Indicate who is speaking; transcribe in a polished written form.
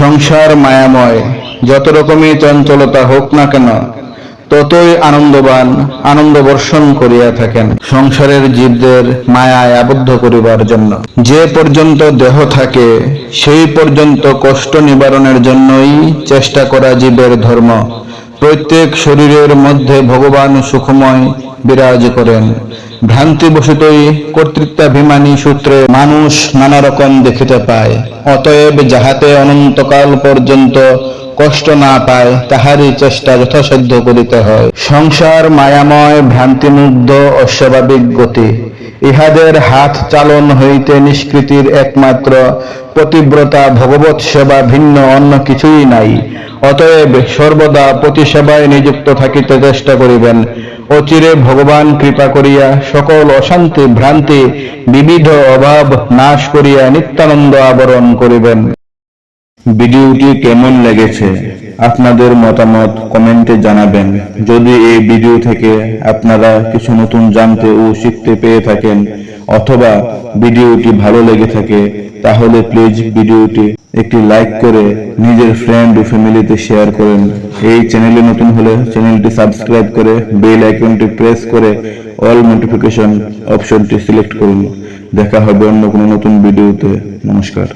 Speaker 1: সংসার মায়াময়, যত রকমই চঞ্চলতা হোক না কেন ততই আনন্দবান আনন্দ বর্ষণ করিয়া থাকেন সংসারের জীবদের মায়ায় আবদ্ধ করিবার জন্য। যে পর্যন্ত দেহ থাকে সেই পর্যন্ত কষ্ট নিবারণের জন্যই চেষ্টা করা জীবের ধর্ম। প্রত্যেক শরীরের মধ্যে ভগবান সুখময় বিরাজ করেন। ভ্রান্তিবশতই কর্তৃত্বাভিমানী সূত্রে মানুষ নানা রকম দেখিতে পায়। অতএব যাহাতে অনন্তকাল পর্যন্ত কষ্ট না পায় তাহারই চেষ্টা যথাসাধ্য করিতে হয়। সংসার মায়াময়, ভ্রান্তিমুগ্ধ, অস্বাভাবিক গতি। ইহাদের হাত চালন হইতে নিষ্কৃতির একমাত্র পতিব্রতা ভগবৎ সেবা ভিন্ন অন্য কিছুই নাই। অতএব সর্বদা পতিসেবায় নিযুক্ত থাকিতে চেষ্টা করিবেন। অচিরে ভগবান কৃপা করিয়া সকল অশান্তি ভ্রান্তি বিবিধ অভাব নাশ করিয়া নিত্যানন্দ আবরণ করিবেন। ভিডিওটি কেমন লেগেছে আপনাদের মতামত কমেন্টে জানাবেন। যদি এই ভিডিও থেকে আপনারা কিছু নতুন জানতে ও শিখতে পেয়ে থাকেন অথবা ভিডিওটি ভালো লেগে থাকে তাহলে প্লিজ ভিডিওটি একটি লাইক করে নিজের ফ্রেন্ড ও ফ্যামিলিতে শেয়ার করেন। এই চ্যানেলে নতুন হলে চ্যানেলটি সাবস্ক্রাইব করে বেল আইকনটি প্রেস করে অল নোটিফিকেশন অপশনটি সিলেক্ট করুন। দেখা হবে অন্য কোনো নতুন ভিডিওতে। নমস্কার।